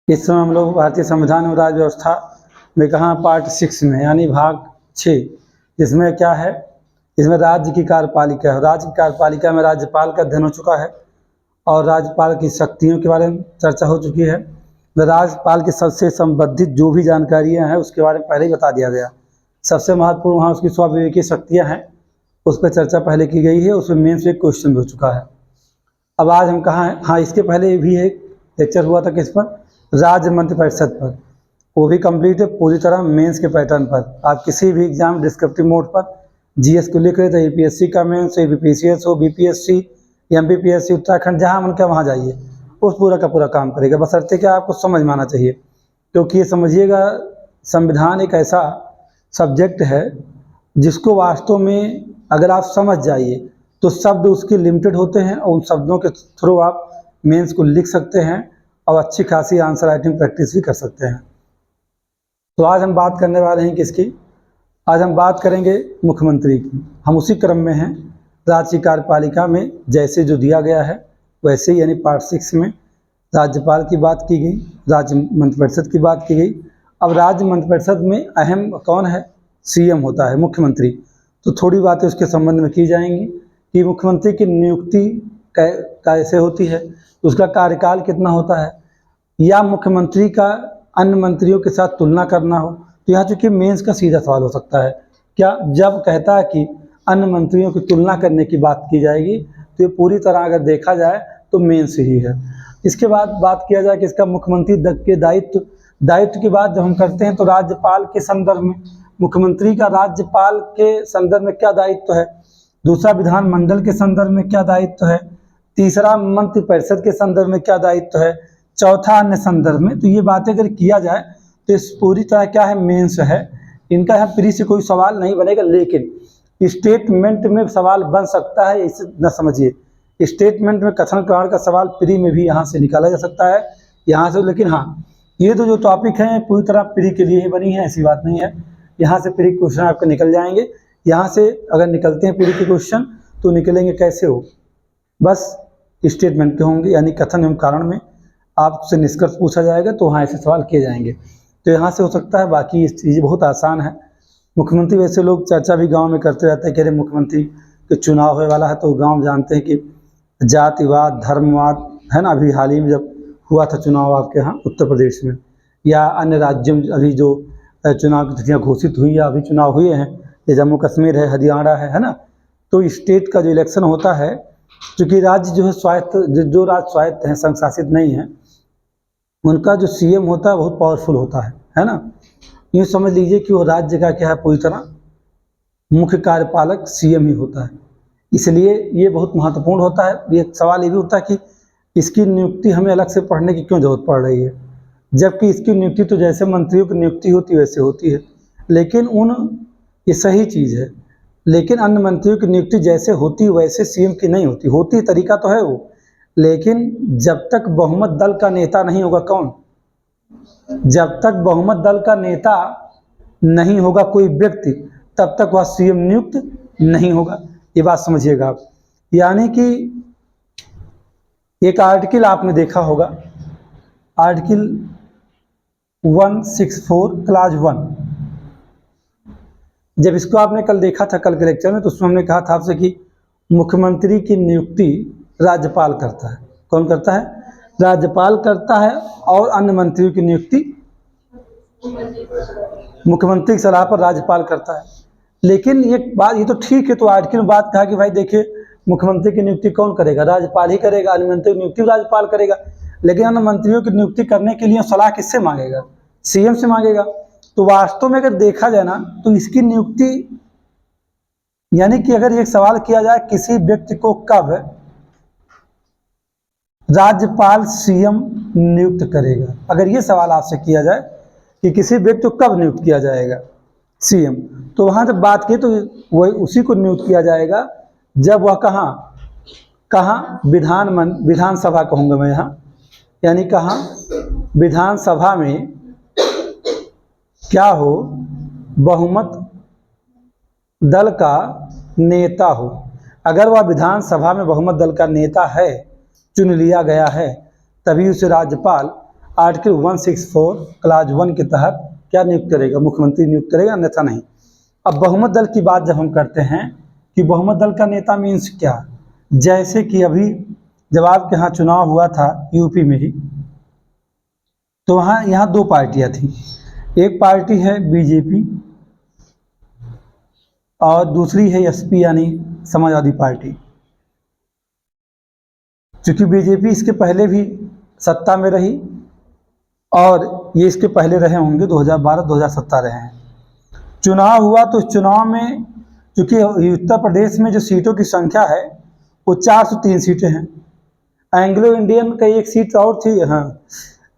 इस समय हम लोग भारतीय संविधान और राज्य व्यवस्था में कहाँ पार्ट 6 में यानी भाग 6, जिसमें क्या है, इसमें राज्य की कार्यपालिका है। राज्य की कार्यपालिका में राज्यपाल का अध्ययन हो चुका है और राज्यपाल की शक्तियों के बारे में चर्चा हो चुकी है। राज्यपाल के सबसे संबंधित जो भी जानकारियां हैं उसके बारे में पहले ही बता दिया गया। सबसे महत्वपूर्ण वहाँ उसकी स्वाविवेकी शक्तियाँ हैं, उस पर चर्चा पहले की गई है, उसमें मेंस एक क्वेश्चन भी हो चुका है। अब आज हम कहाँ हैं, हाँ इसके पहले भी एक लेक्चर हुआ था किस पर, राज्य मंत्रिपरिषद पर, वो भी कंप्लीट है पूरी तरह मेंस के पैटर्न पर। आप किसी भी एग्जाम डिस्क्रिप्टिव मोड पर जीएस को लिख रहे थे, यूपीएससी का मेंस हो, बीपीसीएस हो, बीपीएससी, एमपीपीएससी, उत्तराखंड, जहाँ मन क्या वहाँ जाइए, उस पूरा का पूरा काम करेगा। बशर्ते कि आपको समझ में आना चाहिए, क्योंकि ये समझिएगा संविधान एक ऐसा सब्जेक्ट है जिसको वास्तव में अगर आप समझ जाइए तो शब्द उसके लिमिटेड होते हैं और उन शब्दों के थ्रू आप मेंस को लिख सकते हैं और अच्छी खासी आंसर राइटिंग प्रैक्टिस भी कर सकते हैं। तो आज हम बात करने वाले हैं किसकी, आज हम बात करेंगे मुख्यमंत्री की। हम उसी क्रम में हैं, राज्य कार्यपालिका में जैसे जो दिया गया है वैसे ही, यानी पार्ट 6 में राज्यपाल की बात की गई, राज्य मंत्रिपरिषद की बात की गई। अब राज्य मंत्रिपरिषद में अहम कौन है, सीएम होता है, मुख्यमंत्री। तो थोड़ी बातें उसके संबंध में की जाएंगी कि मुख्यमंत्री की नियुक्ति कैसे होती है, उसका कार्यकाल कितना होता है, या मुख्यमंत्री का अन्य मंत्रियों के साथ तुलना करना हो। तो यहाँ चूंकि मेंस का सीधा सवाल हो सकता है, क्या जब कहता है कि अन्य मंत्रियों की तुलना करने की बात की जाएगी, तो ये पूरी तरह अगर देखा जाए तो मेंस ही है। इसके बाद बात किया जाए कि इसका मुख्यमंत्री के दायित्व की बात जब हम करते हैं तो राज्यपाल के संदर्भ में मुख्यमंत्री का राज्यपाल के संदर्भ में क्या दायित्व है, दूसरा विधानमंडल के संदर्भ में क्या दायित्व है, तीसरा मंत्रिपरिषद के संदर्भ में क्या दायित्व है, चौथा अन्य संदर्भ में। तो ये बातें अगर किया जाए तो इस पूरी तरह क्या है, मेंस है। इनका यहाँ प्री से कोई सवाल नहीं बनेगा, लेकिन स्टेटमेंट में सवाल बन सकता है, इसे न समझिए। स्टेटमेंट में कथन प्रमाण का सवाल प्री में भी यहाँ से निकाला जा सकता है, यहाँ से। लेकिन हाँ, ये तो जो टॉपिक है पूरी तरह प्री के लिए ही बनी है, ऐसी बात नहीं है। यहाँ से प्री क्वेश्चन आपके निकल जाएंगे। यहाँ से अगर निकलते हैं प्री के क्वेश्चन तो निकलेंगे कैसे हो, बस स्टेटमेंट के होंगे, यानी कथन एवं कारण में आपसे निष्कर्ष पूछा जाएगा तो वहाँ ऐसे सवाल किए जाएंगे। तो यहाँ से हो सकता है, बाकी ये चीज़ बहुत आसान है। मुख्यमंत्री वैसे लोग चर्चा भी गांव में करते रहते हैं कि अरे मुख्यमंत्री के चुनाव होने वाला है, तो गांव जानते हैं कि जातिवाद, धर्मवाद है ना। अभी हाल ही में जब हुआ था चुनाव आपके यहाँ उत्तर प्रदेश में या अन्य राज्यों में, अभी जो चुनाव की तिथियाँ घोषित हुई या अभी चुनाव हुए हैं, ये जम्मू कश्मीर है, हरियाणा है ना। तो स्टेट का जो इलेक्शन होता है, क्योंकि राज्य जो है स्वायत्त, जो राज्य स्वायत्त हैं, संघ शासित नहीं है, उनका जो सीएम होता है बहुत पावरफुल होता है ना। यूँ समझ लीजिए कि वो राज्य का क्या है, पूरी तरह मुख्य कार्यपालक सीएम ही होता है। इसलिए ये बहुत महत्वपूर्ण होता है। ये सवाल ये भी उठता है कि इसकी नियुक्ति हमें अलग से पढ़ने की क्यों जरूरत पड़ रही है, जबकि इसकी नियुक्ति तो जैसे मंत्रियों की नियुक्ति होती है वैसे होती है। लेकिन ये सही चीज़ है, लेकिन अन्य मंत्रियों की नियुक्ति जैसे होती वैसे सीएम की नहीं होती। होती तरीका तो है वो, लेकिन जब तक बहुमत दल का नेता नहीं होगा, कौन, जब तक बहुमत दल का नेता नहीं होगा कोई व्यक्ति, तब तक वह सीएम नियुक्त नहीं होगा। ये बात समझिएगा आप। यानी कि एक आर्टिकल आपने देखा होगा, आर्टिकल 164 क्लास 1, जब इसको आपने कल देखा था, कल के लेक्चर में, तो उसमें हमने कहा था आपसे कि मुख्यमंत्री की नियुक्ति राज्यपाल करता है। कौन करता है, राज्यपाल करता है, और अन्य मंत्रियों की नियुक्ति मुख्यमंत्री की सलाह पर राज्यपाल करता है। लेकिन ये बात, ये तो ठीक है, तो आर्टिकल में बात कहा कि भाई देखिए मुख्यमंत्री की नियुक्ति कौन करेगा, राज्यपाल ही करेगा, अन्य मंत्री की नियुक्ति राज्यपाल करेगा। लेकिन अन्य मंत्रियों की नियुक्ति करने के लिए सलाह किससे मांगेगा, सीएम से मांगेगा। तो वास्तव में अगर देखा जाए ना, तो इसकी नियुक्ति, यानी कि अगर एक सवाल किया जाए किसी व्यक्ति को कब राज्यपाल सीएम नियुक्त करेगा, अगर ये सवाल आपसे किया जाए कि किसी व्यक्ति को कब नियुक्त किया जाएगा सीएम, तो वहां जब बात की तो वही उसी को नियुक्त किया जाएगा जब वह कहाँ विधानसभा कहूँगा मैं यहाँ, यानी कहाँ विधानसभा में क्या हो, बहुमत दल का नेता हो। अगर वह विधानसभा में बहुमत दल का नेता है, चुन लिया गया है, तभी उसे राज्यपाल आर्टिकल 164 क्लास 1 के तहत क्या नियुक्त करेगा, मुख्यमंत्री नियुक्त करेगा, अन्यथा नहीं। अब बहुमत दल की बात जब हम करते हैं कि बहुमत दल का नेता मीन्स क्या, जैसे कि अभी जब आपके यहाँ चुनाव हुआ था यूपी में ही, तो यहाँ दो पार्टियां थी। एक पार्टी है बीजेपी और दूसरी है एसपी यानी समाजवादी पार्टी। चूंकि बीजेपी इसके पहले भी सत्ता में रही और ये इसके पहले रहे होंगे, 2012-2017 रहे हैं। चुनाव हुआ तो चुनाव में चूंकि उत्तर प्रदेश में जो सीटों की संख्या है वो 403 सीटें हैं। एंग्लो इंडियन का एक सीट और थी, हाँ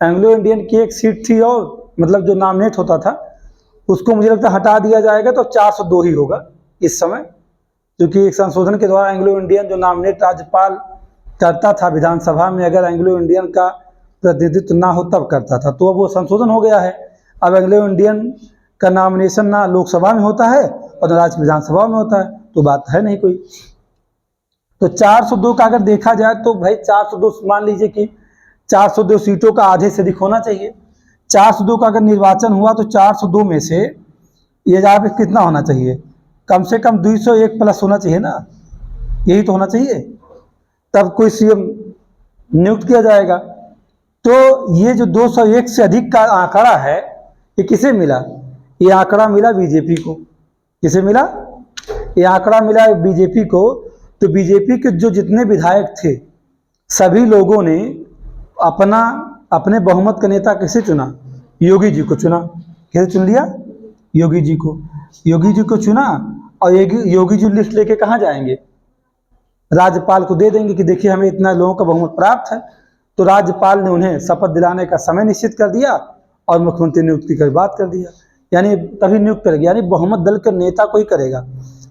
एंग्लो इंडियन की एक सीट थी और मतलब जो नॉमिनेट होता था उसको मुझे लगता है हटा दिया जाएगा तो 402 ही होगा इस समय, क्योंकि एक संशोधन के द्वारा एंग्लो इंडियन जो नॉमिनेट राज्यपाल करता था विधानसभा में, अगर एंग्लो इंडियन का प्रतिनिधित्व ना हो तब करता था, तो अब वो संशोधन हो गया है। अब एंग्लो इंडियन का नॉमिनेशन ना लोकसभा में होता है और ना राज्य विधानसभा में होता है, तो बात है नहीं कोई। तो 402 का अगर देखा जाए तो भाई 402 मान लीजिए कि 402 सीटों का आधे से अधिक होना चाहिए। 402 का अगर निर्वाचन हुआ तो 402 में से ये जहाँ पे कितना होना चाहिए, कम से कम 201 प्लस होना चाहिए ना, यही तो होना चाहिए, तब कोई सीएम नियुक्त किया जाएगा। तो ये जो 201 से अधिक का आंकड़ा है ये किसे मिला, ये आंकड़ा मिला बीजेपी को। किसे मिला, ये आंकड़ा मिला बीजेपी को। तो बीजेपी के जो जितने विधायक थे सभी लोगों ने अपने बहुमत का नेता किसे चुना, योगी जी को चुना। किसे चुन लिया, योगी जी को। योगी जी को चुना और योगी जी लिस्ट लेके कहाँ जाएंगे, राज्यपाल को दे देंगे कि देखिए हमें इतना लोगों का बहुमत प्राप्त है। तो राज्यपाल ने उन्हें शपथ दिलाने का समय निश्चित कर दिया और मुख्यमंत्री नियुक्ति की बात कर दिया, यानी तभी नियुक्त करेगा, यानी बहुमत दल के नेता को ही करेगा।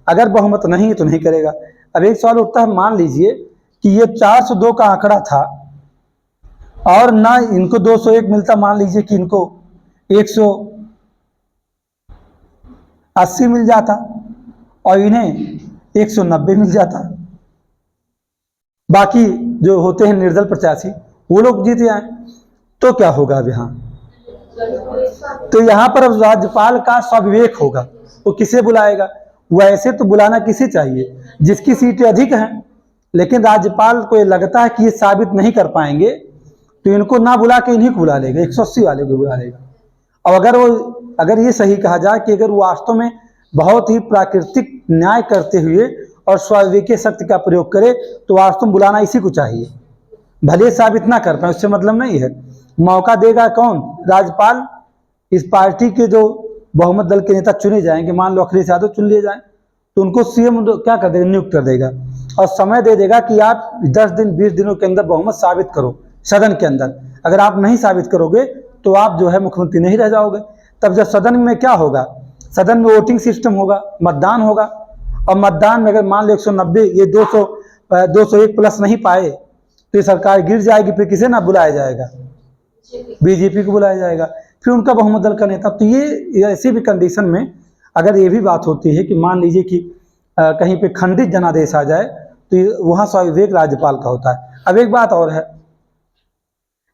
अगर बहुमत नहीं है तो नहीं करेगा। अब एक सवाल उठता है, मान लीजिए कि ये 402 का आंकड़ा था और ना इनको 201 मिलता, मान लीजिए कि इनको 180 मिल जाता और इन्हें 190 मिल जाता, बाकी जो होते हैं निर्दल प्रत्याशी वो लोग जीत जाए, तो क्या होगा अब यहाँ। तो यहाँ पर अब राज्यपाल का स्वविवेक होगा, वो किसे बुलाएगा। वैसे तो बुलाना किसे चाहिए, जिसकी सीटें अधिक हैं, लेकिन राज्यपाल को ये लगता है कि ये साबित नहीं कर पाएंगे तो इनको ना बुला के इन्हीं को बुला लेगा, 180 वाले को बुला लेगा। और अगर ये सही कहा जाए कि अगर वो वास्तव में बहुत ही प्राकृतिक न्याय करते हुए और स्वाविवेकीय शक्ति का प्रयोग करे तो वास्तव में बुलाना इसी को चाहिए, भले साबित ना कर पाए उससे मतलब नहीं है। मौका देगा कौन, राज्यपाल। इस पार्टी के जो बहुमत दल के नेता चुने जाएंगे, मान लो अखिलेश यादव चुन लिए जाए, तो उनको सीएम क्या कर देगा, नियुक्त कर देगा और समय दे देगा कि आप 10 दिन 20 दिनों के अंदर बहुमत साबित करो सदन के अंदर। अगर आप नहीं साबित करोगे तो आप जो है मुख्यमंत्री नहीं रह जाओगे। तब जब सदन में क्या होगा, सदन में वोटिंग सिस्टम होगा, मतदान होगा, और मतदान में अगर मान लो 190 ये 201 प्लस नहीं पाए तो ये सरकार गिर जाएगी, फिर किसे ना बुलाया जाएगा, बीजेपी को बुलाया जाएगा, फिर उनका बहुमत दल का नेता। तो ये ऐसी भी कंडीशन में अगर ये भी बात होती है कि मान लीजिए कि कहीं पे खंडित जनादेश आ जाए तो वहां स्वाविवेक राज्यपाल का होता है। अब एक बात और है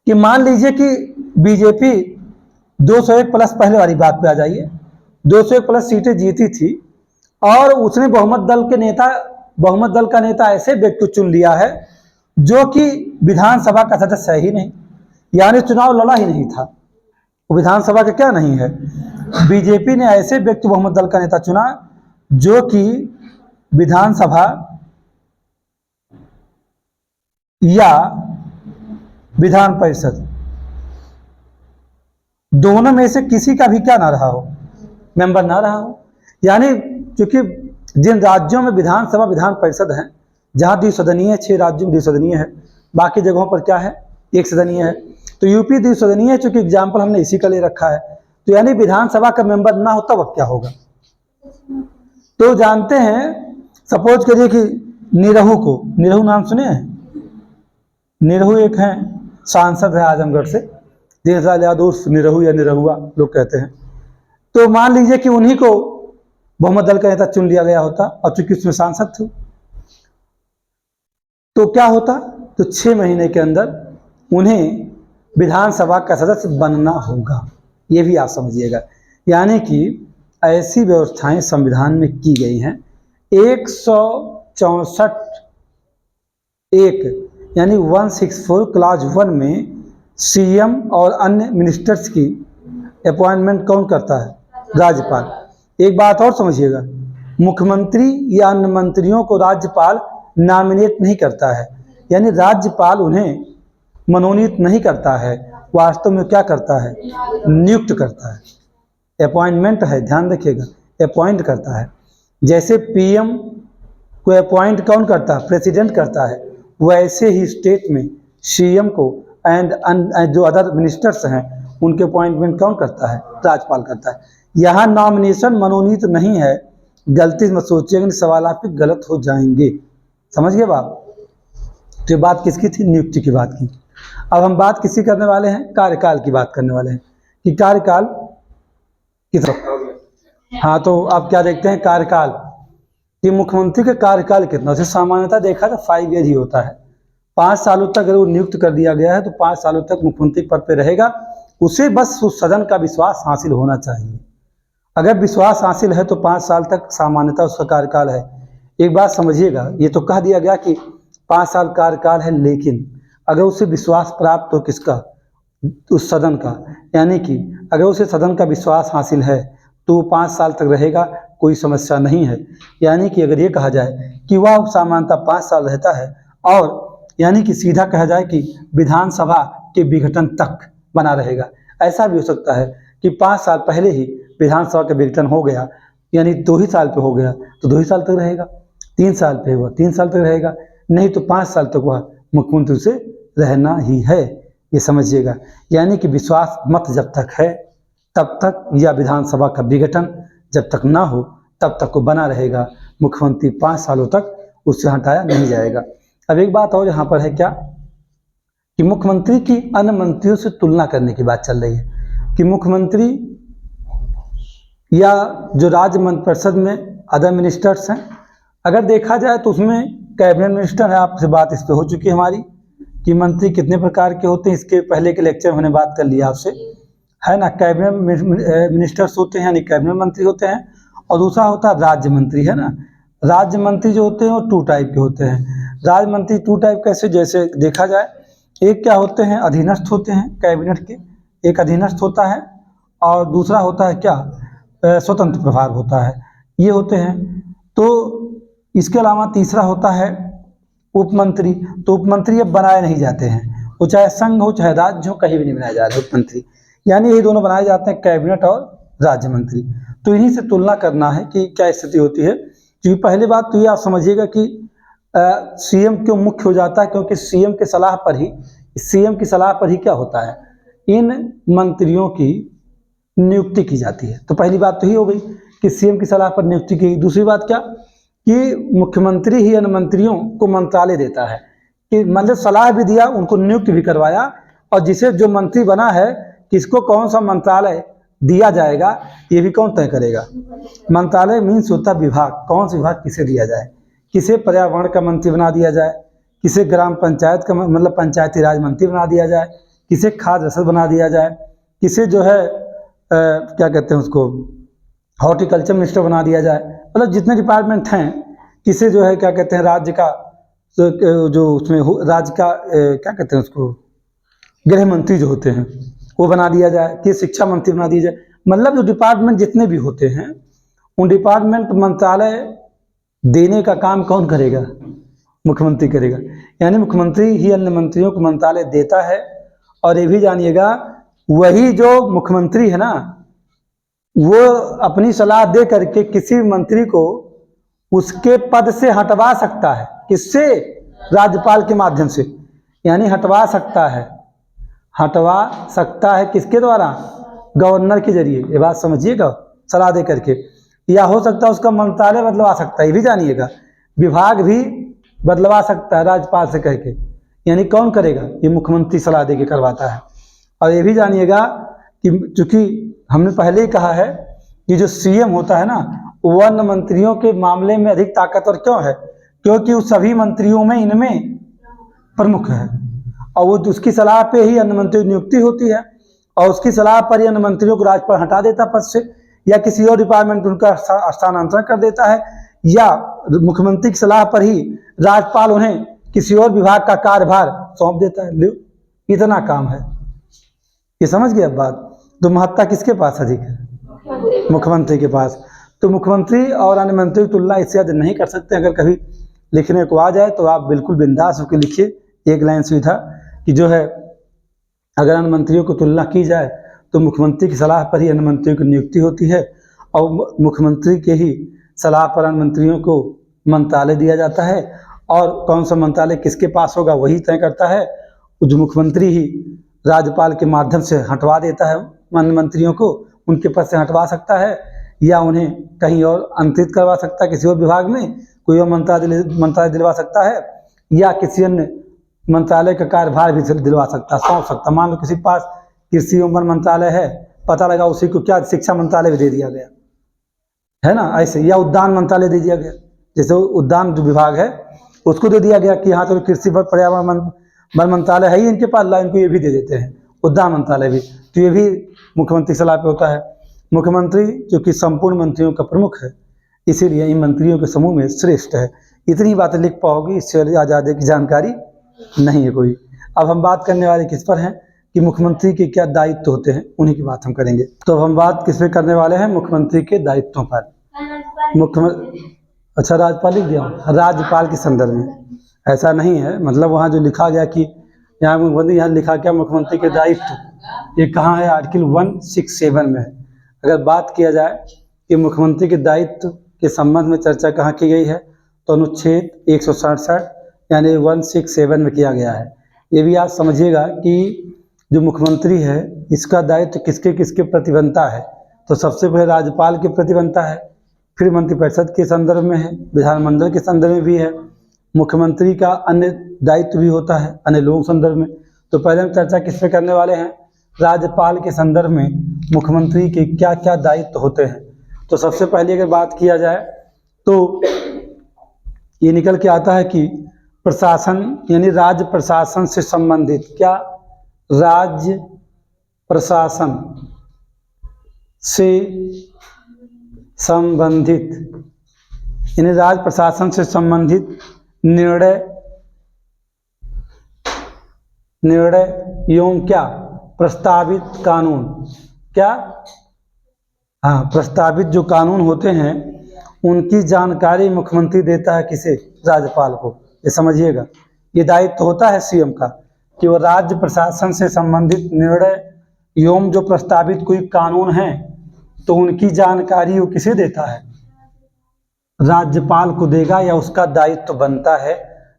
कि मान लीजिए कि बीजेपी 201 प्लस, पहले वाली बात पे आ जाइए, 201 प्लस सीटें जीती थी और उसने बहुमत दल का नेता ऐसे व्यक्ति को चुन लिया है जो कि विधानसभा का सदस्य है ही नहीं, यानी चुनाव लड़ा ही नहीं था, वो विधानसभा का क्या नहीं है। बीजेपी ने ऐसे व्यक्ति बहुमत दल का नेता चुना जो कि विधानसभा या विधान परिषद दोनों में से किसी का भी क्या ना रहा हो, मेंबर ना रहा हो। यानी क्योंकि जिन राज्यों में विधानसभा विधान परिषद हैं, जहां द्विसदनीय, 6 राज्यों में द्विसदनीय है, बाकी जगहों पर क्या है, एक सदनीय है। तो यूपी द्विसदनीय है, चूंकि एग्जाम्पल हमने इसी का ले रखा है। तो यानी विधानसभा का मेंबर ना हो तब अब क्या होगा। तो जानते हैं, सपोज करिए कि निरहू नाम सुने हैं, निरहू एक हैं सांसद है आजमगढ़ से, दीनदयाल यादव उर्फ निरहू या निरहुआ लोग कहते हैं। तो मान लीजिए कि उन्हीं को बहुमत दल का नेता चुन लिया गया होता और चूंकि उसमें सांसद थे, तो क्या होता, तो 6 महीने के अंदर उन्हें विधानसभा का सदस्य बनना होगा, ये भी आप समझिएगा। यानी कि ऐसी व्यवस्थाएं संविधान में की गई हैं। 164 एक यानी 164 क्लास 1 में सीएम और अन्य मिनिस्टर्स की अपॉइंटमेंट कौन करता है? राज्यपाल। एक बात और समझिएगा, मुख्यमंत्री या अन्य मंत्रियों को राज्यपाल नॉमिनेट नहीं करता है, यानी राज्यपाल उन्हें मनोनीत नहीं करता है, वास्तव में क्या करता है? नियुक्त करता है। अपॉइंटमेंट है, ध्यान रखिएगा, अपॉइंट करता है। जैसे पीएम को अपॉइंट कौन करता है? प्रेसिडेंट करता है। वैसे ही स्टेट में सीएम को एंड जो अदर मिनिस्टर्स हैं उनके अपॉइंटमेंट कौन करता है? राज्यपाल करता है। यहाँ नॉमिनेशन मनोनीत नहीं है, गलती मत सोचिएगा, सवाल आपके गलत हो जाएंगे। समझ गए बात? तो बात किसकी थी? नियुक्ति की बात की। अब हम बात किसकी करने वाले हैं? कार्यकाल की बात करने वाले हैं कि कार्यकाल किस। हाँ, तो आप क्या देखते हैं? कार्यकाल कि मुख्यमंत्री का कार्यकाल कितना? उसे सामान्यतः देखा तो 5 ईयर ही होता है। 5 सालों तक अगर वो नियुक्त कर दिया गया है तो 5 सालों तक मुख्यमंत्री पद पर रहेगा। उसे बस उस सदन का विश्वास हासिल होना चाहिए। अगर विश्वास हासिल है तो 5 साल तक सामान्यतः उसका कार्यकाल है। एक बात समझिएगा, ये तो कह दिया गया कि 5 साल कार्यकाल है, लेकिन अगर उसे विश्वास प्राप्त हो किसका? उस सदन का। यानी कि अगर उसे सदन का विश्वास हासिल है तो 5 साल तक रहेगा, कोई समस्या नहीं है। यानी कि अगर ये कहा जाए कि वह सामान्यतः 5 साल रहता है, और यानी कि सीधा कहा जाए कि विधानसभा के विघटन तक बना रहेगा। ऐसा भी हो सकता है कि 5 साल पहले ही विधानसभा का विघटन हो गया, यानी 2 ही साल पे हो गया तो 2 ही साल तक रहेगा, 3 साल पे हुआ 3 साल तक रहेगा, नहीं तो 5 साल तक वह मुख्यमंत्री से रहना ही है, ये समझिएगा। यानी कि विश्वास मत जब तक है तब तक, या विधानसभा का विघटन जब तक ना हो तब तक वो बना रहेगा। मुख्यमंत्री 5 सालों तक उससे हटाया नहीं जाएगा। अब एक बात और यहाँ पर है क्या कि मुख्यमंत्री की अन्य मंत्रियों से तुलना करने की बात चल रही है कि मुख्यमंत्री या जो राज्य मंत्रिपरिषद में अदर मिनिस्टर्स हैं, अगर देखा जाए तो उसमें कैबिनेट मिनिस्टर है। आपसे बात इस पर हो चुकी है हमारी कि मंत्री कितने प्रकार के होते हैं, इसके पहले के लेक्चर मैंने बात कर लिया आपसे, है ना। कैबिनेट मिनिस्टर्स होते हैं यानी कैबिनेट मंत्री होते हैं, और दूसरा होता है राज्य मंत्री, है ना। राज्य मंत्री जो होते हैं वो 2 टाइप के होते हैं। राज्य मंत्री 2 टाइप कैसे? जैसे देखा जाए, एक क्या होते हैं? अधीनस्थ होते हैं कैबिनेट के, एक अधीनस्थ होता है, और दूसरा होता है क्या? स्वतंत्र प्रभार होता है, ये होते हैं। तो इसके अलावा तीसरा होता है उपमंत्री। तो उपमंत्री अब बनाए नहीं जाते हैं, वो चाहे संघ हो चाहे राज्य हो, कहीं भी नहीं बनाए जा रहे उपमंत्री, यानी ये दोनों बनाए जाते हैं, कैबिनेट और राज्य मंत्री। तो इन्हीं से तुलना करना है कि क्या स्थिति होती है। क्योंकि पहली बात तो ये आप समझिएगा कि सीएम क्यों मुख्य हो जाता है, क्योंकि सीएम की सलाह पर ही क्या होता है? इन मंत्रियों की नियुक्ति की जाती है। तो पहली बात तो ही हो गई कि सीएम की सलाह पर नियुक्ति की। दूसरी बात क्या कि मुख्यमंत्री ही इन मंत्रियों को मंत्रालय देता है, कि मतलब सलाह भी दिया, उनको नियुक्त भी करवाया, और जिसे जो मंत्री बना है किसको कौन सा मंत्रालय दिया जाएगा ये भी कौन तय करेगा? मंत्रालय मीन्स होता विभाग, कौन सा विभाग किसे दिया जाए। किसे पर्यावरण का मंत्री बना दिया जाए, किसे ग्राम पंचायत का मतलब पंचायती राज मंत्री बना दिया जाए, किसे खाद्य रसद बना दिया जाए, किसे जो है क्या कहते हैं उसको हॉर्टिकल्चर मिनिस्टर बना दिया जाए। मतलब जितने डिपार्टमेंट हैं, किसे जो है क्या कहते हैं राज्य का जो उसमें राज्य का क्या कहते हैं उसको गृह मंत्री जो होते हैं वो बना दिया जाए, कि शिक्षा मंत्री बना दिया जाए। मतलब जो डिपार्टमेंट जितने भी होते हैं उन डिपार्टमेंट मंत्रालय देने का काम कौन करेगा? मुख्यमंत्री करेगा। यानी मुख्यमंत्री ही अन्य मंत्रियों को मंत्रालय देता है। और ये भी जानिएगा, वही जो मुख्यमंत्री है ना, वो अपनी सलाह दे करके किसी मंत्री को उसके पद से हटवा सकता है। किससे? राज्यपाल के माध्यम से। यानी हटवा सकता है किसके द्वारा? गवर्नर के जरिए। ये बात समझिएगा, सलाह दे करके। या हो सकता है उसका मंत्रालय बदलवा सकता है, ये भी जानिएगा। विभाग भी बदलवा सकता है राज्यपाल से कह के। यानी कौन करेगा? ये मुख्यमंत्री सलाह दे के करवाता है। और ये भी जानिएगा कि चूंकि हमने पहले ही कहा है कि जो सीएम होता है ना, वो अन्य मंत्रियों के मामले में अधिक ताकतवर क्यों है? क्योंकि उस सभी मंत्रियों में इनमें प्रमुख है। और वो उसकी सलाह पे ही अन्य मंत्रियों की नियुक्ति होती है, और उसकी सलाह पर ही अन्य मंत्रियों को राज्यपाल हटा देता पद से, या किसी और डिपार्टमेंट में उनका स्थानांतरण कर देता है, या मुख्यमंत्री की सलाह पर ही राज्यपाल उन्हें किसी और विभाग का कार्यभार सौंप देता है। इतना काम है। ये समझ गए अब बात। तो महत्ता किसके पास अधिक है? मुख्यमंत्री के पास। तो मुख्यमंत्री और अन्य मंत्रियों की तुलना इससे ज्यादा नहीं कर सकते। अगर कभी लिखने को आ जाए तो आप बिल्कुल बिंदास होकर लिखिए, एक लाइन सुविधा कि जो है अगर अन्य मंत्रियों को तुलना की जाए तो मुख्यमंत्री की सलाह पर ही अन्य मंत्रियों की नियुक्ति होती है, और मुख्यमंत्री के ही सलाह पर अन्य मंत्रियों को मंत्रालय दिया जाता है, और कौन सा मंत्रालय किसके पास होगा वही तय करता है। जो मुख्यमंत्री ही राज्यपाल के माध्यम से हटवा देता है अन्य मंत्रियों को, उनके पद से हटवा सकता है, या उन्हें कहीं और अंतरित करवा सकता है, किसी और विभाग में कोई और मंत्रालय दिलवा सकता है, या किसी अन्य मंत्रालय का कार्यभार भी दिलवा सकता है, सौंप सकता। मान लो किसी के पास कृषि एवं वन मंत्रालय है, पता लगा उसी को क्या शिक्षा मंत्रालय भी दे दिया गया है ना, ऐसे, या उद्यान मंत्रालय दे दिया गया, जैसे उद्यान जो विभाग है उसको दे दिया गया कि हाँ चलो कृषि वन पर्यावरण वन मंत्रालय है ही इनके पास, ला इनको ये भी दे देते हैं उद्यान मंत्रालय भी। तो ये भी मुख्यमंत्री सलाह पे होता है। मुख्यमंत्री जो कि संपूर्ण मंत्रियों का प्रमुख है, इसीलिए इन मंत्रियों के समूह में श्रेष्ठ है। इतनी बातें लिख पाओगी, इससे ज़्यादा की जानकारी नहीं है कोई। अब हम बात करने वाले किस पर हैं कि मुख्यमंत्री के क्या दायित्व होते हैं, उन्हीं की बात हम करेंगे। तो हम बात किस पे करने वाले हैं? मुख्यमंत्री के दायित्वों पर। अच्छा, राज्यपाल लिख दिया हूँ, राज्यपाल के संदर्भ में ऐसा नहीं है, मतलब वहाँ जो लिखा गया कि यहाँ मुख्यमंत्री, यहाँ लिखा क्या मुख्यमंत्री के दायित्व, ये कहाँ है? आर्टिकल 167 में है। अगर बात किया जाए कि मुख्यमंत्री के दायित्व के संबंध में चर्चा कहाँ की गई है, तो अनुच्छेद 167 यानी 167 में किया गया है। ये भी आप समझिएगा कि जो मुख्यमंत्री है इसका दायित्व किसके किसके प्रति बनता है। तो सबसे पहले राज्यपाल के प्रति बनता है, फिर मंत्रिपरिषद के संदर्भ में है, विधानमंडल के संदर्भ में भी है, मुख्यमंत्री का अन्य दायित्व भी होता है अन्य लोगों के संदर्भ में। तो पहले हम चर्चा किस पे करने वाले हैं? राज्यपाल के संदर्भ में मुख्यमंत्री के क्या क्या दायित्व होते हैं। तो सबसे पहले अगर बात किया जाए तो ये निकल के आता है कि प्रशासन यानी राज्य प्रशासन से संबंधित, क्या राज्य प्रशासन से संबंधित यानी राज्य प्रशासन से संबंधित निर्णय एवं क्या प्रस्तावित कानून, क्या हाँ प्रस्तावित जो कानून होते हैं उनकी जानकारी मुख्यमंत्री देता है किसे? राज्यपाल को। ये समझिएगा, ये दायित्व होता है सीएम का कि वो राज्य प्रशासन से संबंधित निर्णय एवं जो प्रस्तावित कोई कानून है तो उनकी जानकारी वो किसे देता है? राज्यपाल को देगा, या उसका दायित्व बनता है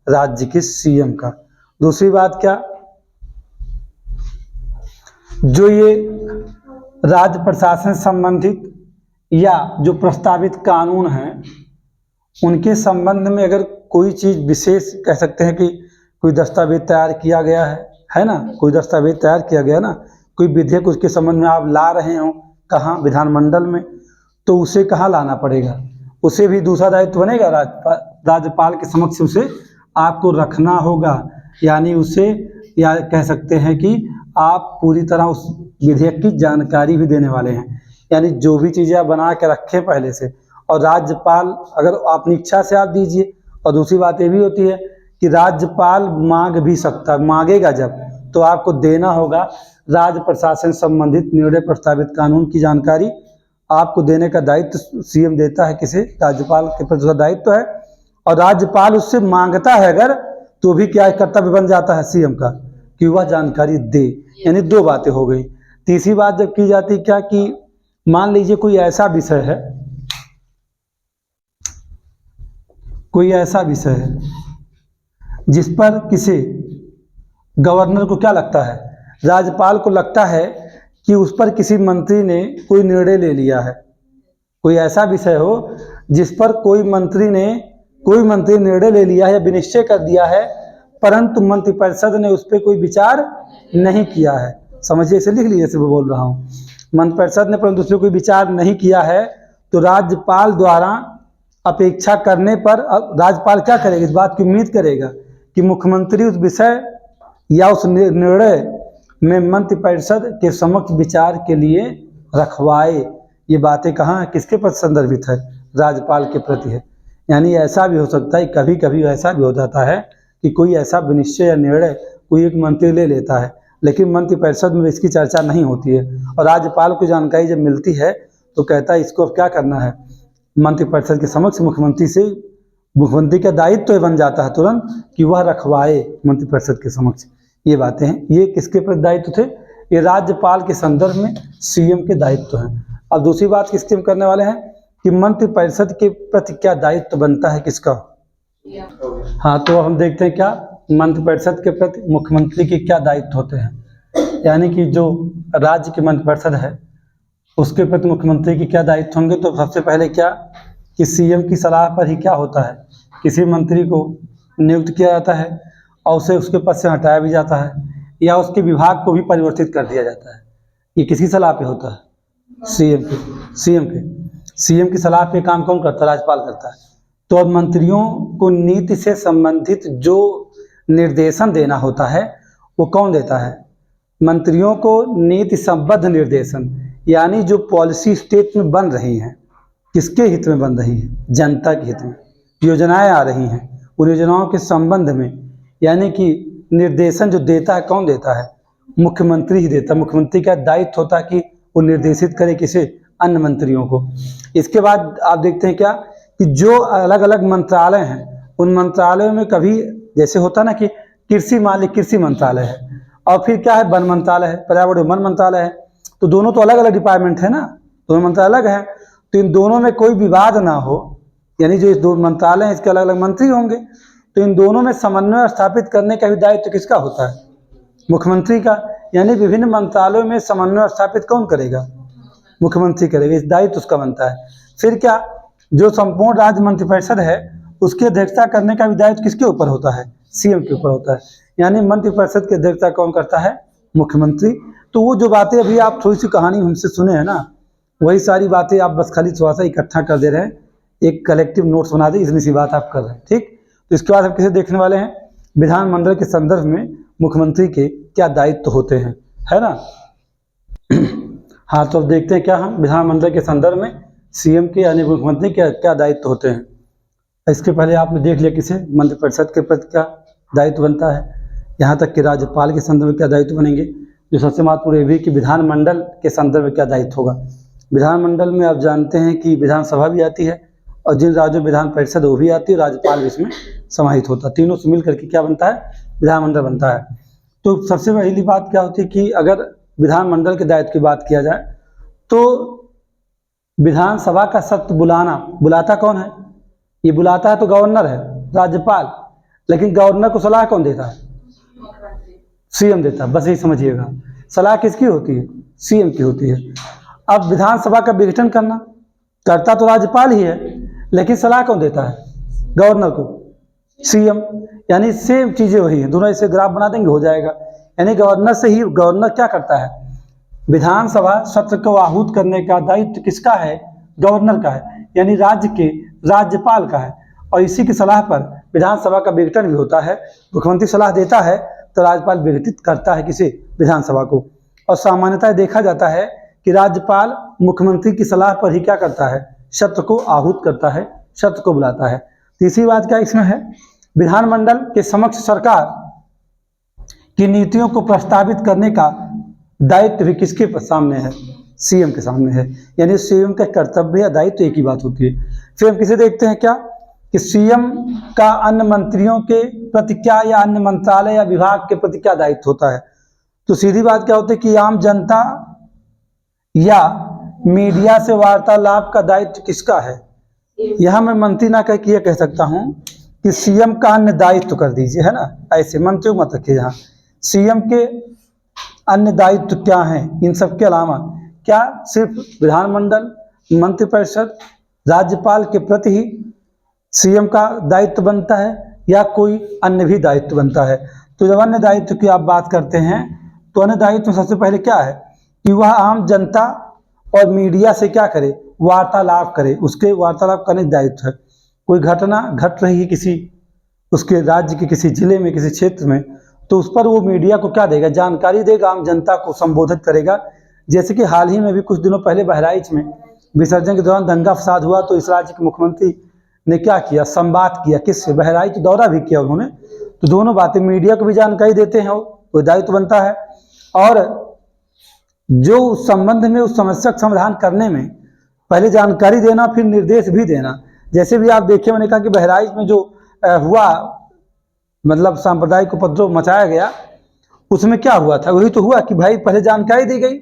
राज्य के सीएम का। दूसरी बात क्या, जो ये राज्य प्रशासन संबंधित या जो प्रस्तावित कानून हैं उनके संबंध में अगर कोई चीज़ विशेष कह सकते हैं कि कोई दस्तावेज तैयार किया गया है ना, कोई दस्तावेज तैयार किया गया ना, कोई विधेयक उसके संबंध में आप ला रहे हो कहाँ? विधानमंडल में, तो उसे कहाँ लाना पड़ेगा? उसे भी दूसरा दायित्व बनेगा राज्यपाल के समक्ष, उसे आपको रखना होगा। यानी उसे या कह सकते हैं कि आप पूरी तरह उस विधेयक की जानकारी भी देने वाले हैं, यानी जो भी चीज़ें आप बना के रखें पहले से, और राज्यपाल अगर अपनी इच्छा से आप दीजिए। और दूसरी बात ये भी होती है कि राज्यपाल मांग भी सकता, मांगेगा जब तो आपको देना होगा। राज्य प्रशासन संबंधित निर्णय प्रस्तावित कानून की जानकारी आपको देने का दायित्व सीएम देता है किसे? राज्यपाल के प्रति उसका दायित्व है, और राज्यपाल उससे मांगता है अगर, तो भी क्या कर्तव्य बन जाता है सीएम का कि वह जानकारी दे। यानी दो बातें हो गई। तीसरी बात जब की जाती क्या कि मान लीजिए कोई ऐसा विषय है, कोई ऐसा विषय है जिस पर किसी गवर्नर को क्या लगता है, राज्यपाल को लगता है कि उस पर किसी मंत्री ने कोई निर्णय ले लिया है। कोई ऐसा विषय हो जिस पर कोई मंत्री निर्णय ले लिया है या विनिश्चय कर दिया है, परंतु मंत्रिपरिषद ने उस पर कोई विचार नहीं किया है। समझिए, इसे लिख लीजिए, इसे बोल रहा हूँ। मंत्रिपरिषद ने परंतु उस पर कोई विचार नहीं किया है, तो राज्यपाल द्वारा अपेक्षा करने पर राज्यपाल क्या करेगा? इस बात की उम्मीद करेगा कि मुख्यमंत्री उस विषय या उस निर्णय में मंत्रिपरिषद के समक्ष विचार के लिए रखवाए। ये बातें कहाँ किसके प्रति संदर्भित है? राज्यपाल के प्रति है। यानी ऐसा भी हो सकता है, कभी कभी ऐसा भी हो जाता है कि कोई ऐसा विनिश्चय या निर्णय कोई एक मंत्री ले लेता है, लेकिन मंत्रिपरिषद में इसकी चर्चा नहीं होती है, और राज्यपाल को जानकारी जब मिलती है तो कहता है इसको क्या करना है, मंत्रिपरिषद के समक्ष मुख्यमंत्री का दायित्व तो बन जाता है तुरंत कि वह रखवाए मंत्रिपरिषद के समक्ष। ये बातें हैं, ये किसके प्रति दायित्व थे? ये राज्यपाल के संदर्भ में सीएम के दायित्व हैं। अब दूसरी बात किसके हम करने वाले हैं कि मंत्रिपरिषद के प्रति क्या दायित्व बनता है किसका? हाँ, तो हम देखते हैं क्या मंत्रिपरिषद के प्रति मुख्यमंत्री के क्या दायित्व होते हैं। यानी कि जो राज्य की मंत्रिपरिषद है उसके प्रति मुख्यमंत्री के क्या दायित्व होंगे। तो सबसे पहले क्या कि सीएम की सलाह पर ही क्या होता है, किसी मंत्री को नियुक्त किया जाता है और उसे उसके पद से हटाया भी जाता है, या उसके विभाग को भी परिवर्तित कर दिया जाता है। ये किसी सलाह पे होता है? सीएम की सलाह पे काम कौन करता है? राज्यपाल करता है। तो अब मंत्रियों को नीति से संबंधित जो निर्देशन देना होता है वो कौन देता है? मंत्रियों को नीति संबद्ध निर्देशन, यानी जो पॉलिसी स्टेट में बन रही हैं, किसके हित में बन रही हैं? जनता के हित में। योजनाएं आ रही हैं, उन योजनाओं के संबंध में यानी कि निर्देशन जो देता है कौन देता है? मुख्यमंत्री ही देता है। मुख्यमंत्री का दायित्व होता है कि वो निर्देशित करे किसे? अन्य मंत्रियों को। इसके बाद आप देखते हैं क्या कि जो अलग अलग मंत्रालय हैं उन मंत्रालयों में कभी जैसे होता ना कि कृषि मंत्रालय है, और फिर क्या है वन मंत्रालय है, पर्यावरण वन मंत्रालय है, तो दोनों तो अलग अलग डिपार्टमेंट है ना, दोनों मंत्रालय अलग है। तो इन दोनों में कोई विवाद ना हो, यानी जो इस दो मंत्रालय हैं इसके अलग अलग मंत्री होंगे, तो इन दोनों में समन्वय स्थापित करने का भी दायित्व किसका होता है? मुख्यमंत्री का। यानी विभिन्न मंत्रालयों में समन्वय स्थापित कौन करेगा? मुख्यमंत्री करेगा, इस दायित्व उसका बनता है। फिर क्या जो संपूर्ण राज्य मंत्रिपरिषद है उसकी अध्यक्षता करने का भी दायित्व किसके ऊपर होता है? सीएम के ऊपर होता है। यानी मंत्रिपरिषद की अध्यक्षता कौन करता है? मुख्यमंत्री। तो वो जो बातें अभी आप थोड़ी सी कहानी हमसे सुने हैं ना, वही सारी बातें आप बस खाली थोड़ा सा इकट्ठा कर दे रहे हैं, एक कलेक्टिव नोट्स बना दे, इतनी सी बात आप कर रहे हैं। ठीक, तो इसके बाद हम किसे देखने वाले हैं? विधानमंडल के संदर्भ में मुख्यमंत्री के क्या दायित्व होते हैं, है ना। हाँ, तो अब देखते हैं क्या हम विधानमंडल के संदर्भ में सीएम के यानी मुख्यमंत्री के क्या दायित्व होते हैं। इसके पहले आपने देख लिया किसे मंत्रिपरिषद के प्रति क्या दायित्व बनता है, यहाँ तक कि राज्यपाल के संदर्भ में क्या दायित्व बनेंगे। जो सबसे महत्वपूर्ण ये भी कि विधानमंडल के संदर्भ में क्या दायित्व होगा। विधानमंडल में आप जानते हैं कि विधानसभा भी आती है, और जिन राज्यों विधान परिषद वो भी आती है, राज्यपाल भी इसमें समाहित होता है। तीनों से मिल करके क्या बनता है? विधानमंडल बनता है। तो सबसे पहली बात क्या होती है कि अगर विधानमंडल के दायित्व की बात किया जाए तो विधानसभा का सत्र बुलाता कौन है? ये बुलाता है तो गवर्नर है, राज्यपाल। लेकिन गवर्नर को सलाह कौन देता है? सीएम देता है। बस यही समझिएगा, सलाह किसकी होती है? सीएम की होती है। अब विधानसभा का विघटन करता तो राज्यपाल ही है, लेकिन सलाह कौन देता है? गवर्नर को, सीएम। यानी सेम चीजें वही हैं, दोनों ऐसे ग्राफ बना देंगे हो जाएगा। यानी गवर्नर क्या करता है? विधानसभा सत्र को आहूत करने का दायित्व किसका है? गवर्नर का है, यानी राज्य के राज्यपाल का है। और इसी की सलाह पर विधानसभा का विघटन भी होता है। मुख्यमंत्री सलाह देता है तो राज्यपाल विघटित करता है किसे? विधानसभा को। और सामान्यतः देखा जाता है कि राज्यपाल मुख्यमंत्री की सलाह पर ही क्या करता है? सत्र को आहूत करता है, सत्र को बुलाता है। तीसरी बात क्या इसमें है? विधानमंडल के समक्ष सरकार की नीतियों को प्रस्तावित करने का दायित्व भी किसके सामने है? सीएम के सामने है। यानी सीएम का कर्तव्य या दायित्व एक ही बात होती है। फिर हम किसे देखते हैं क्या कि सीएम का अन्य मंत्रियों के प्रति क्या या अन्य मंत्रालय या विभाग के प्रति क्या दायित्व होता है। तो सीधी बात क्या होती है कि आम जनता या मीडिया से वार्तालाप का दायित्व किसका है? यहां मैं मंत्री ना कह के ये कह सकता हूं कि सीएम का अन्य दायित्व कर दीजिए, है ना। ऐसे मंत्री मत रखिए। यहाँ सीएम के अन्य दायित्व क्या हैं? इन सब के अलावा क्या सिर्फ विधानमंडल, मंत्रिपरिषद, राज्यपाल के प्रति ही सीएम का दायित्व बनता है या कोई अन्य भी दायित्व बनता है? तो जब अन्य दायित्व की आप बात करते हैं तो अन्य दायित्व सबसे पहले क्या है कि वह आम जनता और मीडिया से क्या करे? वार्तालाप करे। उसके वार्तालाप करने का दायित्व है। कोई घटना घट रही है किसी उसके राज्य के किसी जिले में, किसी क्षेत्र में, तो उस पर वो मीडिया को क्या देगा, जानकारी देगा, आम जनता को संबोधित करेगा। जैसे कि हाल ही में भी कुछ दिनों पहले बहराइच में विसर्जन के दौरान दंगा फसाद हुआ, तो इस राज्य के मुख्यमंत्री ने क्या किया, संवाद किया, किससे, बहराइच दौरा भी किया उन्होंने। तो दोनों बातें मीडिया को भी जानकारी देते हैं, वो दायित्व बनता है, और जो उस संबंध में उस समस्या का समाधान करने में पहले जानकारी देना, फिर निर्देश भी देना। जैसे भी आप देखिए, मैंने कहा कि बहराइच में जो हुआ, मतलब सांप्रदायिक उपद्रव मचाया गया, उसमें क्या हुआ था, वही तो हुआ कि भाई पहले जानकारी दी गई,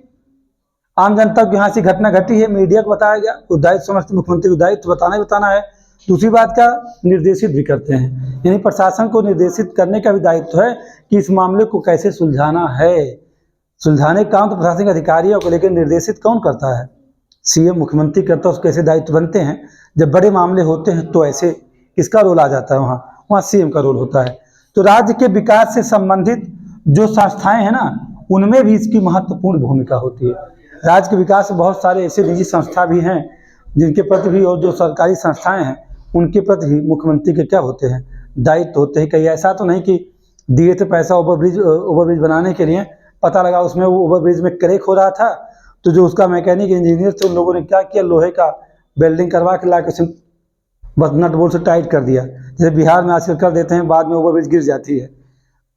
आम जनता को यहाँ से घटना घटी है, मीडिया को बताया गया, तो दायित्व समझते मुख्यमंत्री को दायित्व बताना है। दूसरी बात क्या, निर्देशित भी करते हैं, यानी प्रशासन को निर्देशित करने का भी दायित्व है कि इस मामले को कैसे सुलझाना है। सुलझाने का काम तो प्रशासनिक अधिकारियों को, लेकिन निर्देशित कौन करता है, सीएम मुख्यमंत्री करता है। उसके ऐसे दायित्व बनते हैं। जब बड़े मामले होते हैं तो ऐसे किसका रोल आ जाता है, वहाँ सीएम का रोल होता है। तो राज्य के विकास से संबंधित जो संस्थाएं हैं ना, उनमें भी इसकी महत्वपूर्ण भूमिका होती है। राज्य के विकास में बहुत सारे ऐसे निजी संस्था भी हैं जिनके प्रति भी, और जो सरकारी संस्थाएं हैं उनके प्रति भी मुख्यमंत्री के क्या होते हैं, दायित्व होते हैं। कहीं ऐसा तो नहीं कि दिए थे पैसा ओवरब्रिज बनाने के लिए, पता लगा उसमें वो ओवरब्रिज में क्रैक हो रहा था, तो जो उसका मैकेनिक इंजीनियर थे उन लोगों ने क्या किया, लोहे का वेल्डिंग करवा के ला के बस नट बोल्ट से टाइट कर दिया, जैसे बिहार में आजकल कर देते हैं, बाद में ओवरब्रिज गिर जाती है।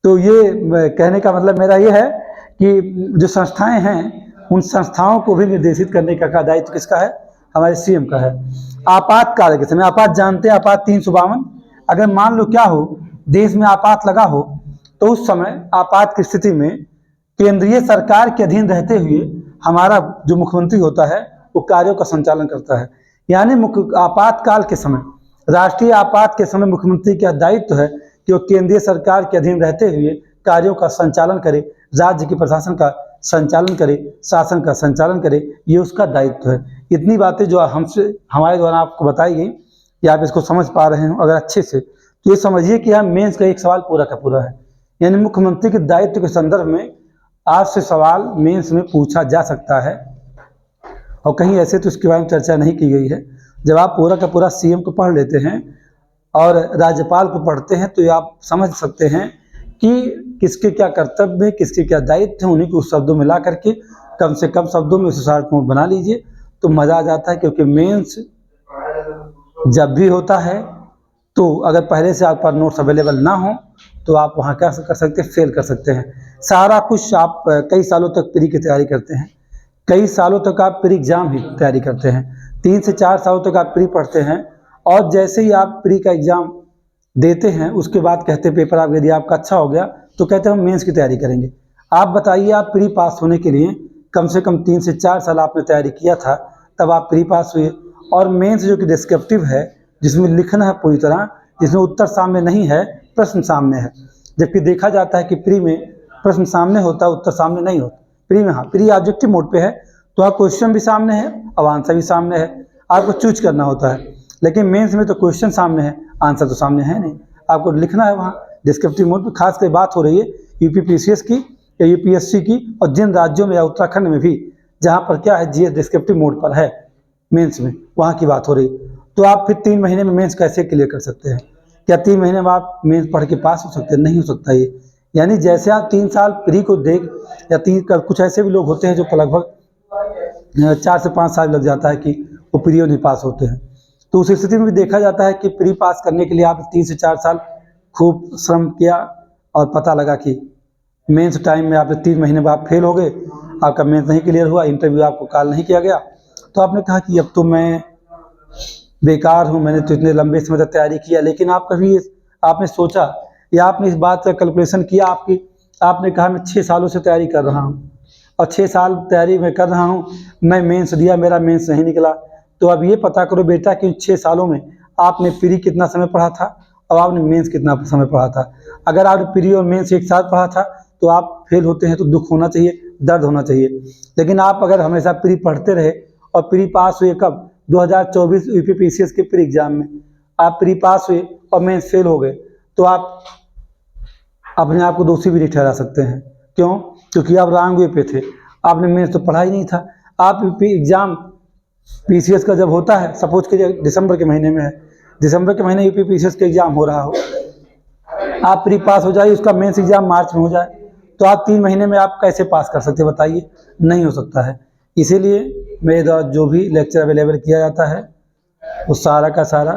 तो ये कहने का मतलब मेरा ये है कि जो संस्थाएं हैं, उन संस्थाओं को भी निर्देशित करने का दायित्व किसका है, हमारे सीएम का है। आपातकाल के समय, आपात जानते हैं, आपात 352, अगर मान लो क्या हो, देश में आपात लगा हो, तो उस समय आपात की स्थिति में केंद्रीय सरकार के अधीन रहते हुए हमारा जो मुख्यमंत्री होता है वो कार्यों का संचालन करता है। यानी आपातकाल के समय, राष्ट्रीय आपात के समय मुख्यमंत्री का दायित्व है कि वो केंद्रीय सरकार के अधीन रहते हुए कार्यों का संचालन करे, राज्य के प्रशासन का संचालन करे, शासन का संचालन करे, ये उसका दायित्व है। इतनी बातें जो हमारे द्वारा आपको बताई गई, कि आप इसको समझ पा रहे हो अगर अच्छे से, तो ये समझिए कि यहाँ मेंस का एक सवाल पूरा का पूरा है। यानी मुख्यमंत्री के दायित्व के संदर्भ में आपसे सवाल मेंस में पूछा जा सकता है, और कहीं ऐसे तो इसके बारे में चर्चा नहीं की गई है। जब आप पूरा का पूरा सीएम को पढ़ लेते हैं और राज्यपाल को पढ़ते हैं, तो आप समझ सकते हैं कि किसके क्या कर्तव्य है, किसके क्या दायित्व है, उन्हीं को उस शब्दों में ला करके कम से कम शब्दों में उसे शॉर्ट नोट बना लीजिए, तो मज़ा आ जाता है। क्योंकि मेंस जब भी होता है, तो अगर पहले से आप पर नोट्स अवेलेबल ना हो, तो आप वहाँ क्या कर सकते हैं, फेल कर सकते हैं। सारा कुछ आप कई सालों तक प्री की तैयारी करते हैं, कई सालों तक आप प्री एग्जाम ही तैयारी करते हैं, 3 से 4 सालों तक आप प्री पढ़ते हैं, और जैसे ही आप प्री का एग्जाम देते हैं, उसके बाद कहते हैं पेपर आप, यदि आपका अच्छा हो गया तो कहते हैं हम मेंस की तैयारी करेंगे। आप बताइए, आप प्री पास होने के लिए कम से कम 3 से 4 साल आपने तैयारी किया था, तब आप प्री पास हुए। और मेंस जो कि डिस्क्रिप्टिव है, जिसमें लिखना है पूरी तरह, जिसमें उत्तर सामने नहीं है, प्रश्न सामने है। जबकि देखा जाता है कि प्री में प्रश्न सामने होता है, उत्तर सामने नहीं होता। प्री में, हाँ, प्री ऑब्जेक्टिव मोड पे है, तो आप क्वेश्चन भी सामने है और आंसर भी सामने है, आपको चूज करना होता है। लेकिन मेंस में तो क्वेश्चन सामने है, आंसर तो सामने है नहीं, आपको लिखना है वहाँ डिस्क्रिप्टिव मोड पे। खास कर बात हो रही है यूपीपीसीएस की या यूपीएससी की, और जिन राज्यों में या उत्तराखंड में भी जहाँ पर क्या है, जीएस डिस्क्रिप्टिव मोड पर है मेंस में, वहाँ की बात हो रही। तो आप फिर 3 महीने में मेंस कैसे क्लियर कर सकते हैं? क्या 3 महीने में आप मेंस पढ़ के पास हो सकते हैं? नहीं हो सकता ये। यानी जैसे आप 3 साल प्री को देख, या 3, कुछ ऐसे भी लोग होते हैं जो लगभग 4 से 5 साल लग जाता है कि वो प्री नहीं पास होते हैं। तो उस स्थिति में भी देखा जाता है कि प्री पास करने के लिए आप 3 से 4 साल खूब श्रम किया, और पता लगा कि मेंस टाइम में आपने 3 महीने बाद फेल हो गए, आपका मेंस नहीं क्लियर हुआ, इंटरव्यू आपको कॉल नहीं किया गया, तो आपने कहा कि अब तो मैं बेकार हूँ, मैंने तो इतने लंबे समय तक तैयारी किया। लेकिन आप कभी आपने सोचा या आपने इस बात का कैलकुलेशन किया, आपने कहा मैं 6 सालों से तैयारी कर रहा हूँ, और 6 साल तैयारी मैं कर रहा हूँ, मैं मेंस दिया, मेरा मेंस नहीं निकला। तो अब ये पता करो बेटा कि 6 सालों में आपने प्री कितना समय पढ़ा था और आपने मेंस कितना समय पढ़ा था। अगर आपने प्री और मेंस एक साथ पढ़ा था तो आप फेल होते हैं तो दुख होना चाहिए, दर्द होना चाहिए। लेकिन आप अगर हमेशा प्री पढ़ते रहे और प्री पास हुए, कब? 2024 यूपीपीसीएस के प्री एग्जाम में आप प्री पास हुए और मेंस फेल हो गए, तो आप अपने आप को दोषी भी नहीं ठहरा सकते हैं। क्यों? क्योंकि आप रॉन्ग वे पे थे, आपने मेंस तो पढ़ा ही नहीं था। आप एग्जाम पीसीएस का जब होता है, सपोज कीजिए दिसंबर के महीने में है, दिसंबर के महीने यूपीपीसीएस का एग्जाम हो रहा हो, आप प्री पास हो जाइए, उसका मेंस एग्जाम मार्च में हो जाए, तो आप 3 महीने में आप कैसे पास कर सकते हैं बताइए? नहीं हो सकता है। इसीलिए मेरे द्वारा जो भी लेक्चर अवेलेबल किया जाता है वो सारा का सारा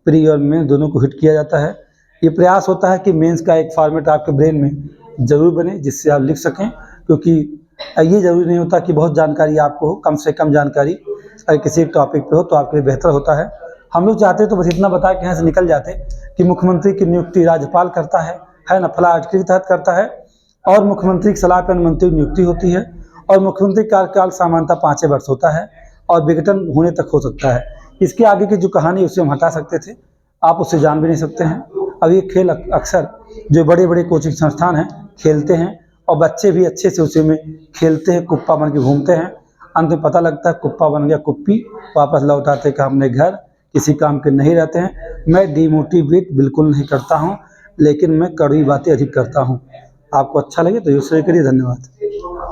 प्री और मेंस दोनों को हिट किया जाता है। ये प्रयास होता है कि मेंस का एक फॉर्मेट आपके ब्रेन में ज़रूर बने जिससे आप लिख सकें, क्योंकि ये ज़रूरी नहीं होता कि बहुत जानकारी आपको हो, कम से कम जानकारी अगर किसी एक टॉपिक पे हो तो आपके लिए बेहतर होता है। हम लोग चाहते तो बस इतना बता के यहाँ से निकल जाते कि मुख्यमंत्री की नियुक्ति राज्यपाल करता है ना, फला आर्टिकल के तहत करता है, और मुख्यमंत्री की सलाह पर मंत्री की नियुक्ति होती है, और मुख्यमंत्री का कार्यकाल सामान्यतः 5 वर्ष होता है और विघटन होने तक हो सकता है। इसके आगे की जो कहानी उसे हम हटा सकते थे, आप उससे जान भी नहीं सकते हैं। अब ये खेल अक्सर जो बड़े बड़े कोचिंग संस्थान हैं खेलते हैं, और बच्चे भी अच्छे से उसी में खेलते हैं, कुप्पा बन के घूमते हैं। अंत में पता लगता है कुप्पा बन गया कुप्पी, वापस लौट आते कि अपने घर, किसी काम के नहीं रहते हैं। मैं डिमोटिवेट बिल्कुल नहीं करता हूँ, लेकिन मैं कड़वी बातें अधिक करता हूँ। आपको अच्छा लगे तो यूज़ करिए। धन्यवाद।